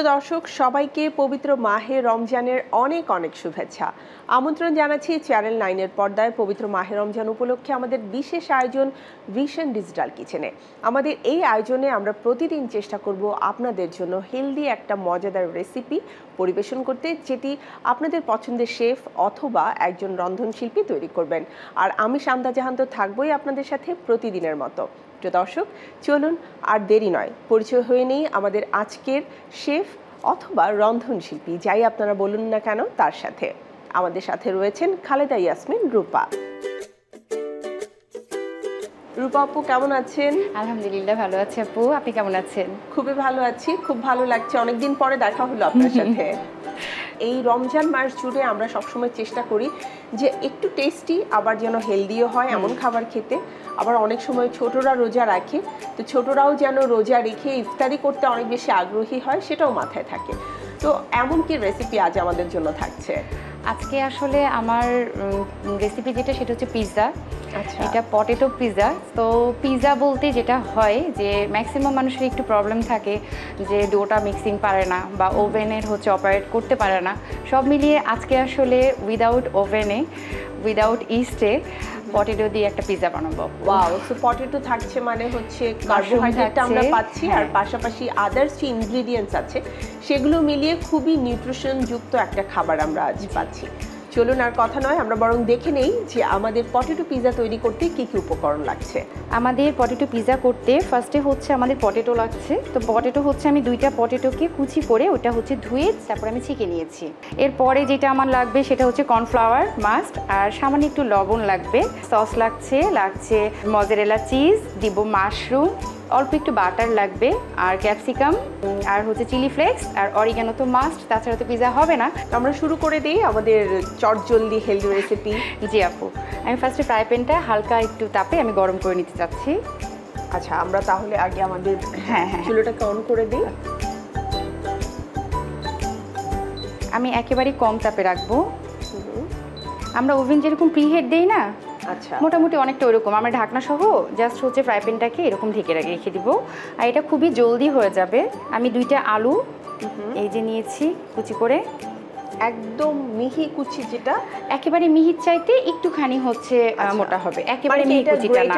প্রিয় দর্শক সবাইকে পবিত্র মাহে রমজানের অনেক অনেক শুভেচ্ছা। আমন্ত্রণ জানাচ্ছি চ্যানেল 9-এর পর্দায় পবিত্র মাহে রমজান উপলক্ষে আমাদের বিশেষ আয়োজন ভিশন ডিজিটাল কিচেনে। আমাদের এই আয়োজনে আমরা প্রতিদিন চেষ্টা করব আপনাদের জন্য হেলদি একটা মজাদার রেসিপি পরিবেশন করতে, যেটি আপনাদের পছন্দের শেফ অথবা একজন রন্ধনশিল্পী তৈরি করবেন। আর আমি শান্তা জাহান তো থাকবই আপনাদের সাথে প্রতিদিনের মতো। প্রিয় দর্শক চলুন আর দেরি নয়, পরিচয় হয়ে নেই আমাদের আজকের শেফ অথবা রন্ধনশিল্পী, যাই আপনারা বলুন না কেন তার সাথে। আমাদের সাথে রয়েছেন খালেদা ইয়াসমিন রূপা। রূপা আপু কেমন আছেন? আলহামদুলিল্লাহ ভালো আছি আপু, আপনি কেমন আছেন? খুবই ভালো আছি, খুব ভালো লাগছে, অনেকদিন পরে দেখা হলো আপনার সাথে। এই রমজান মাস জুড়ে আমরা সবসময় চেষ্টা করি যে একটু টেস্টি আবার যেন হেলদিও হয় এমন খাবার খেতে। আবার অনেক সময় ছোটরা রোজা রাখে, তো ছোটরাও যেন রোজা রেখে ইফতারি করতে অনেক বেশি আগ্রহী হয়, সেটাও মাথায় থাকে। তো এমন কি রেসিপি আজ আমাদের জন্য থাকছে? আজকে আসলে আমার রেসিপি যেটা সেটা হচ্ছে পিৎজা। আচ্ছা, এটা পটেটো পিৎজা। তো পিৎজা বলতে যেটা হয় যে ম্যাক্সিমাম মানুষের একটু প্রবলেম থাকে যে ডোটা মিক্সিং পারে না বা ওভেনের অপারেট করতে পারে না। সব মিলিয়ে আজকে আসলে উইদাউট ওভেনে, উইদাউট ইস্টে পটেটো দিয়ে একটা পিৎজা বানাবো। ওয়াও! সো পটেটো থাকছে মানে হচ্ছে কার্বোহাইড্রেটটা আমরা পাচ্ছি, আর পাশাপাশি আদার্স যে ইনগ্রেডিয়েন্টস আছে সেগুলো মিলিয়ে খুবই নিউট্রিশন যুক্ত একটা খাবার আমরা আজ পাচ্ছি। চলুন আর কথা নয়, আমরা বরং দেখে নেই যে আমাদের পটেটো পিৎজা তৈরি করতে কি কি উপকরণ লাগছে। আমাদের পটেটো পিৎজা করতে ফার্স্টে আমাদের পটেটো লাগছে। তো পটেটো আমি দুইটা পটেটোকে কুচি করে ওটা ধুয়ে তারপর আমি ছেঁকে নিয়েছি। এরপরে যেটা আমার লাগবে সেটা কর্নফ্লাওয়ার মাস্ট, আর সামান্য একটু লবণ লাগবে, সস লাগছে মজারেলা চিজ, দিব মাশরুম, অল্প একটু বাটার লাগবে, আর ক্যাপসিকাম, আর চিলি ফ্লেক্স, আর অরিগানো তো মাস্ট, তাছাড়া তো পিৎজা হবে না। আমরা শুরু করে দিই আমাদের চটজলদি হেলদি রেসিপি। জি আপু, আমি ফার্স্টে ফ্রাই প্যানটা হালকা একটু তাপে আমি গরম করে নিতে চাচ্ছি। আচ্ছা, আমরা তাহলে আগে আমাদের চুলোটাকে অন করে দিই। আমি একেবারে কম তাপে রাখবো। আমরা ওভেন যেরকম প্রিহিট দেই না, আচ্ছা, মোটামুটি অনেকটা ওইরকম আমরা ঢাকনা সহ জাস্ট ফ্রাই প্যানটাকে এরকম ঢেকে রেখে দিব, আর এটা খুবই জলদি হয়ে যাবে। আমি দুইটা আলু এই যে নিয়েছি কুচি করে, একদম মিহি কুচি, যেটা একেবারে মিহির চাইতে একটুখানি মোটা হবে, একেবারে মিহি কুচিটা না।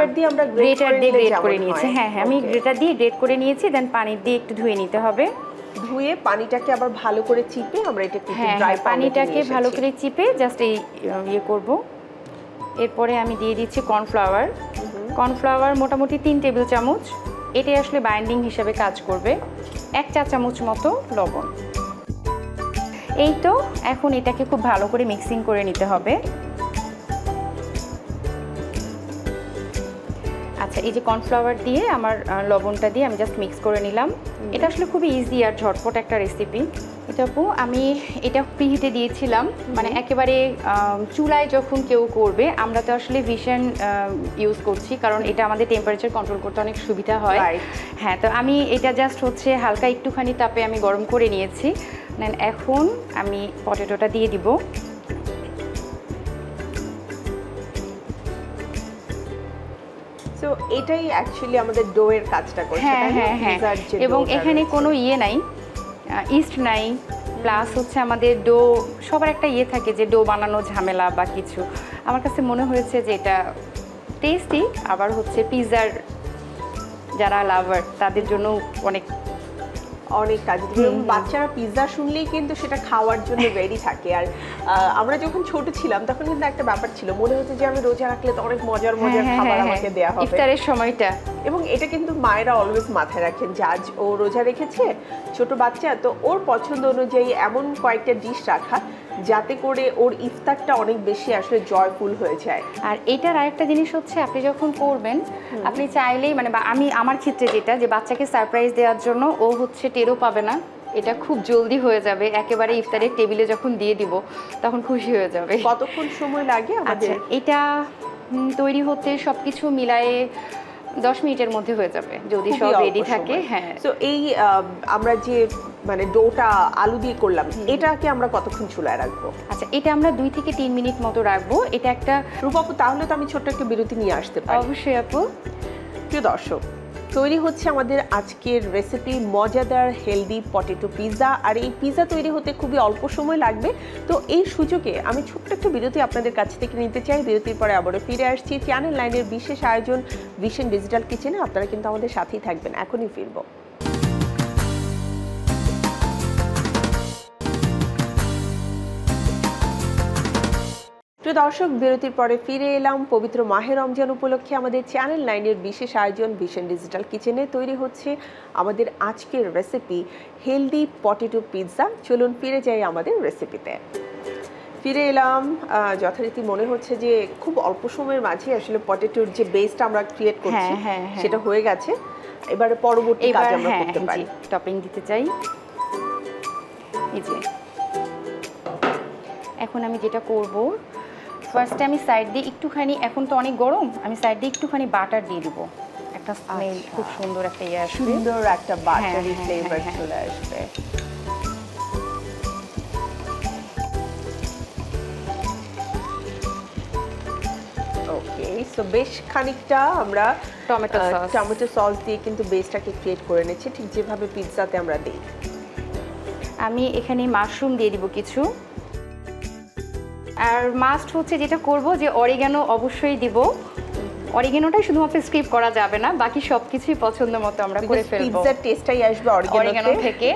গ্রেটার দিয়ে গ্রেট করে নিয়েছি। হ্যাঁ, আমি গ্রেটার দিয়ে গ্রেট করে নিয়েছি, দেন পানি দিয়ে একটু ধুয়ে নিতে হবে। ধুয়ে পানিটাকে আবার ভালো করে চিপে আমরা এটা ড্রাই পানিটাকে ভালো করে চিপে জাস্ট এই ইয়ে করব। এরপরে আমি দিয়ে দিচ্ছি কর্নফ্লাওয়ার মোটামুটি 3 টেবিল চামচ। এটাই আসলে বাইন্ডিং হিসেবে কাজ করবে। 1 চা চামচ মতো লবণ। এই তো, এখন এটাকে খুব ভালো করে মিক্সিং করে নিতে হবে। আচ্ছা, এই যে কর্নফ্লাওয়ার দিয়ে আমার লবণটা দিয়ে আমি জাস্ট মিক্স করে নিলাম। এটা আসলে খুবই ইজি আর ঝটপট একটা রেসিপি। এটা আপু আমি এটা প্রিহিটে দিয়েছিলাম, মানে একেবারে চুলায় যখন কেউ করবে, আমরা তো আসলে ভিশন ইউজ করছি কারণ এটা আমাদের টেম্পারেচার কন্ট্রোল করতে অনেক সুবিধা হয়। হ্যাঁ, তো আমি এটা জাস্ট হালকা একটুখানি তাপে আমি গরম করে নিয়েছি। দেন এখন আমি পটেটোটা দিয়ে দিব। তো এটাই অ্যাকচুয়ালি আমাদের ডো এর কাজটা করছে। হ্যাঁ, এবং এখানে কোনো ইয়ে নাই, ইস্ট নাই, প্লাস আমাদের ডো সবার একটা ইয়ে থাকে যে ডো বানানো ঝামেলা বা কিছু। আমার কাছে মনে হয়েছে যে এটা টেস্টি, আবার পিৎজার যারা লাভার তাদের জন্য অনেক কাজ। বাচ্চারা পিৎজা শুনলেই কিন্তু সেটা খাওয়ার জন্য রেডি থাকে। আর আমরা যখন ছোট ছিলাম তখন কিন্তু একটা ব্যাপার ছিল, মনে হতো যে আমি রোজা রাখলে তো অনেক মজার খাবার আমাকে দেওয়া হবে ইফতারের সময়টা। এবং এটা কিন্তু মায়েরা অলওয়েজ মাথায় রাখেন যে আজ ও রোজা রেখেছে, ছোট বাচ্চা, তো ওর পছন্দ অনুযায়ী এমন কয়েকটা ডিশ রাখা যাতে করে ওর ইফতারটা অনেক বেশি আসলে জয়ফুল হয়ে যায়। আর এটার আরেকটা জিনিস আপনি যখন করবেন, আপনি চাইলেই মানে আমি আমার ক্ষেত্রে যেটা যে বাচ্চাকে সারপ্রাইজ দেওয়ার জন্য ও টেরও পাবে না, এটা খুব জলদি হয়ে যাবে। একেবারে ইফতারের টেবিলে যখন দিয়ে দিব তখন খুশি হয়ে যাবে। কতক্ষণ সময় লাগে আমাদের? এটা তৈরি হতে সবকিছু মিলায়ে 10 মিনিটের মধ্যে হয়ে যাবে যদি সব রেডি থাকে। হ্যাঁ, তো এই আমরা যে মানে ডোটা আলু দিয়ে করলাম, এটাকে আমরা কতক্ষণ চুলায় রাখবো? আচ্ছা, এটা আমরা 2 থেকে 3 মিনিট মতো রাখবো। এটা একটা রূপা আপু, তাহলে তো আমি ছোট্ট একটা বিরতি নিয়ে আসতে পারি? অবশ্যই আপু। প্রিয় দর্শক, তৈরি হচ্ছে আমাদের আজকের রেসিপি মজাদার হেলদি পটেটো পিৎজা। আর এই পিৎজা তৈরি হতে খুবই অল্প সময় লাগবে। তো এই সুযোগে আমি ছোট্ট একটা বিরতি আপনাদের কাছ থেকে নিতে চাই। বিরতির পরে আবারও ফিরে আসছি চ্যানেল 9-এর বিশেষ আয়োজন ভিশন ডিজিটাল কিচেনে। আপনারা কিন্তু আমাদের সাথেই থাকবেন, এখনই ফিরবো। প্রিয় দর্শক, বিরতির পরে ফিরে এলাম। পবিত্র মাহে রমজান উপলক্ষে আমাদের চ্যানেল 9-এর বিশেষ আয়োজন ভিশন ডিজিটাল কিচেনে তৈরি হচ্ছে আমাদের আজকের রেসিপি হেলদি পটেটো পিৎজা। চলুন ফিরে যাই আমাদের রেসিপিতে। ফিরে এলাম। যথারীতি মনে হচ্ছে যে খুব অল্প সময়ের মাঝে আসলে পটেটোর যে বেসটা আমরা ক্রিয়েট করছি সেটা হয়ে গেছে। এবারে পরবর্তী কাজ আমরা করতে পারি। টপিং দিতে চাই। এই যে এখন আমি যেটা করব, ফার্স্টে আমি সাইড দিয়ে একটুখানি, এখন তো অনেক গরম, আমি সাইড দিয়ে একটুখানি বাটার দিয়ে দিব। একটা স্মেল, খুব সুন্দর একটা ইয়ে আসবে, সুন্দর একটা বাটারি ফ্লেভার চলে আসবে। ওকে, সো বেশ খানিকটা আমরা টমেটো সস দিয়ে কিন্তু বেসটাকে ক্রিয়েট করে নিচ্ছি, ঠিক যেভাবে পিৎজাতে আমরা দিই। আমি এখানে মাশরুম দিয়ে দিব কিছু। আর মাস্ট হচ্ছে যেটা করব যে অরিগানো অবশ্যই দিব। অরিগানোটাই শুধুমাত্র স্কিপ করা যাবে না, বাকি সবকিছুই পছন্দ মতো আমরা করে ফেলবো। পিৎজার টেস্টটাই আসবে অরিগানো থেকে।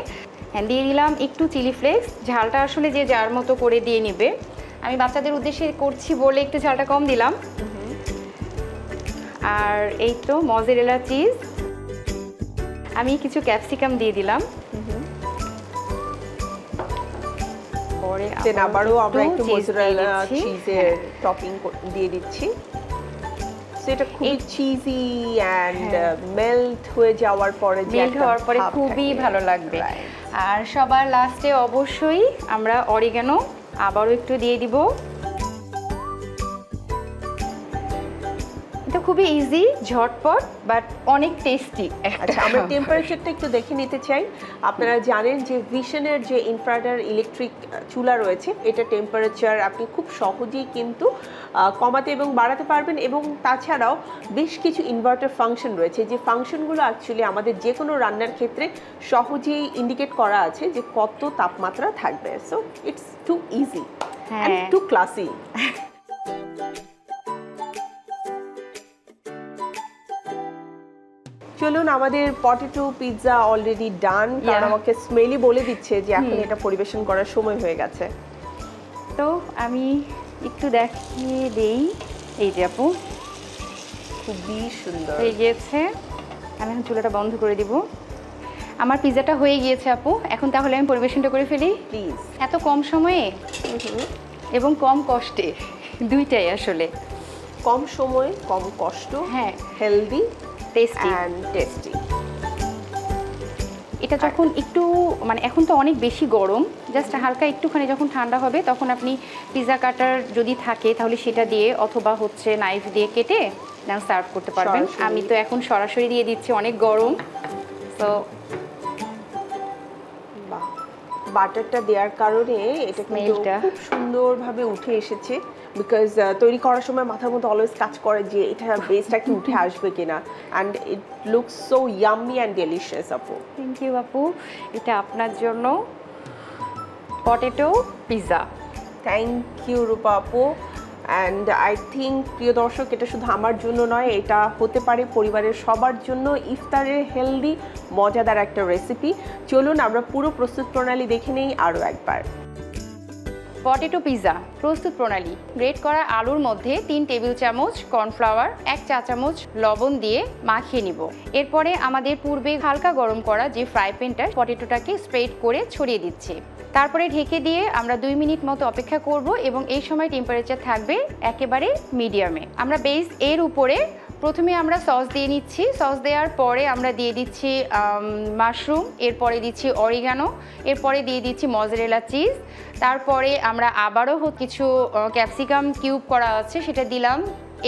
হ্যাঁ, দিয়ে দিলাম একটু চিলি ফ্লেক্স। ঝালটা আসলে যে যার মতো করে দিয়ে নিবে। আমি বাচ্চাদের উদ্দেশ্যে করছি বলে একটু ঝালটা কম দিলাম। আর এই তো মজারেলা চিজ, আমি কিছু ক্যাপসিকাম দিয়ে দিলাম। পরে আবারও আমরা একটু মজারেলা চিজের টপিং দিয়ে দিচ্ছি। সো এটা খুবই চিজি এন্ড মেল্ট হয়ে যাওয়ার পরে খুবই ভালো লাগবে। আর সবার লাস্টে অবশ্যই আমরা অরিগানো আবারও একটু দিয়ে দিব। এটা খুবই ইজি, ঝটপট, বাট অনেক টেস্টি। আচ্ছা, আমরা টেম্পারেচারটা একটু দেখে নিতে চাই। আপনারা জানেন যে ভিশনের যে ইনফ্রারেড ইলেকট্রিক চুলা রয়েছে, এটা টেম্পারেচার আপনি খুব সহজেই কিন্তু কমাতে এবং বাড়াতে পারবেন। এবং তাছাড়াও বেশ কিছু ইনভার্টার ফাংশন রয়েছে, যে ফাংশনগুলো অ্যাকচুয়ালি আমাদের যে কোনো রান্নার ক্ষেত্রে সহজেই ইন্ডিকেট করা আছে যে কত তাপমাত্রা থাকবে। So it's too easy and too classy. চলুন, আমাদের পটেটো পিৎজা অলরেডি ডান, কারণ আমাকে স্মেলই বলে দিচ্ছে যে এখন এটা পরিবেশন করার সময় হয়ে গেছে। তো আমি একটু দেখিয়ে দেই। এই যে আপু, খুবই সুন্দর হয়ে গিয়েছে। আমি এখন চুলাটা বন্ধ করে দিব। আমার পিৎজাটা হয়ে গিয়েছে আপু। এখন তাহলে আমি পরিবেশনটা করে ফেলি প্লিজ। এত কম সময়ে এবং কম কষ্টে, দুইটাই আসলে। কম সময়, কম কষ্ট, হ্যাঁ, হেলদি, টেস্টি এন্ড টেস্টি। এটা যখন একটু মানে এখন তো অনেক বেশি গরম, জাস্ট হালকা একটুখানি যখন ঠান্ডা হবে তখন আপনি পিৎজা কাটার যদি থাকে তাহলে সেটা দিয়ে অথবা হচ্ছে নাইফ দিয়ে কেটে দেন সার্ভ করতে পারবেন। আমি তো এখন সরাসরি দিয়ে দিচ্ছি, অনেক গরম। তো বাটারটা দেওয়ার কারণে এটা কিন্তু খুব সুন্দরভাবে উঠে এসেছে। বিকজ তৈরি করার সময় মাথার মধ্যে অলওয়েজ কাজ করে যে এটা বেসটা কি উঠে আসবে কিনা। And it looks so yummy and delicious আপু। থ্যাংক ইউ আপু, এটা আপনার জন্য পটেটো পিৎজা। থ্যাংক ইউ রূপা আপু। অ্যান্ড আই থিঙ্ক প্রিয় দর্শক, এটা শুধু আমার জন্য নয়, এটা হতে পারে পরিবারের সবার জন্য ইফতারের হেলদি মজাদার একটা রেসিপি। চলুন আমরা পুরো প্রস্তুত প্রণালী দেখে নেই আরও একবার। পটেটো পিৎজা প্রস্তুত প্রণালী। গ্রেট করা আলুর মধ্যে 3 টেবিল চামচ কর্নফ্লাওয়ার, 1 চা চামচ লবণ দিয়ে মাখিয়ে নিব। এরপরে আমাদের পূর্বে হালকা গরম করা যে ফ্রাই প্যানটা, পটেটোটাকে স্প্রেড করে ছড়িয়ে দিচ্ছি। তারপরে ঢেকে দিয়ে আমরা 2 মিনিট মতো অপেক্ষা করব এবং এই সময় টেম্পারেচার থাকবে একেবারে মিডিয়ামে। আমরা বেস এর উপরে প্রথমে আমরা সস দিয়ে নিচ্ছি। সস দেওয়ার পরে আমরা দিয়ে দিচ্ছি মাশরুম, এরপরে দিচ্ছি অরিগানো, এরপরে দিয়ে দিচ্ছি মজারেলা চিজ। তারপরে আমরা আবারও কিছু ক্যাপসিকাম কিউব করা আছে সেটা দিলাম।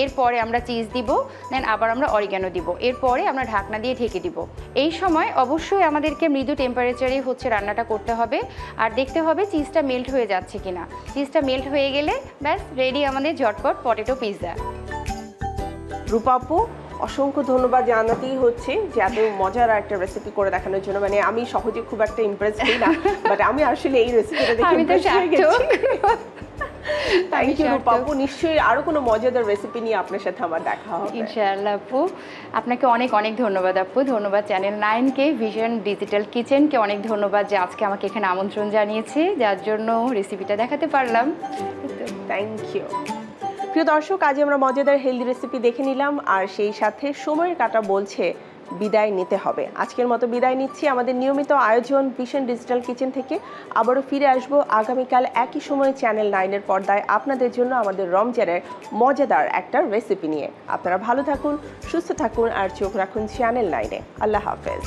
এরপরে আমরা চিজ দিব, দেন আবার আমরা অরিগানো দিব। এরপরে আমরা ঢাকনা দিয়ে ঢেকে দিব। এই সময় অবশ্যই আমাদেরকে মৃদু টেম্পারেচারে হচ্ছে রান্নাটা করতে হবে। আর দেখতে হবে চিজটা মেল্ট হয়ে যাচ্ছে কিনা। চিজটা মেল্ট হয়ে গেলে ব্যাস রেডি আমাদের ঝটপট পটেটো পিৎজা। রূপা আপু, অসংখ্য ধন্যবাদ জানাতেই হচ্ছে যে এত মজার একটা রেসিপি করে দেখানোর জন্য। মানে আমি সহজে খুব একটা ইমপ্রেস হই না, বাট আমি আসলে এই রেসিপিটা দেখে আমি তো ইমপ্রেস হয়ে গেছি। থ্যাংক ইউ সার্থক। আপু, নিশ্চয়ই আরো কোনো মজাদার রেসিপি নিয়ে আপনার সাথে আমার দেখা হবে। ইনশাআল্লাহ আপু, আপনাকে অনেক অনেক ধন্যবাদ আপু, ধন্যবাদ চ্যানেল 9কে, ভিশন ডিজিটাল কিচেনকে অনেক ধন্যবাদ যে আজকে আমাকে এখানে আমন্ত্রণ জানিয়েছে, যার জন্য রেসিপিটা দেখাতে পারলাম। Thank you. প্রিয় দর্শক, আজ আমরা মজাদার হেলদি রেসিপি দেখে নিলাম, আর সেই সাথে সময়ের কাঁটা বলছে বিদায় নিতে হবে। আজকের মতো বিদায় নিচ্ছি আমাদের নিয়মিত আয়োজন ভিশন ডিজিটাল কিচেন থেকে। আবারও ফিরে আসবো আগামীকাল একই সময়ে চ্যানেল 9-এর পর্দায় আপনাদের জন্য আমাদের রমজানের মজাদার একটা রেসিপি নিয়ে। আপনারা ভালো থাকুন, সুস্থ থাকুন, আর চোখ রাখুন চ্যানেল 9-এ। আল্লাহ হাফেজ।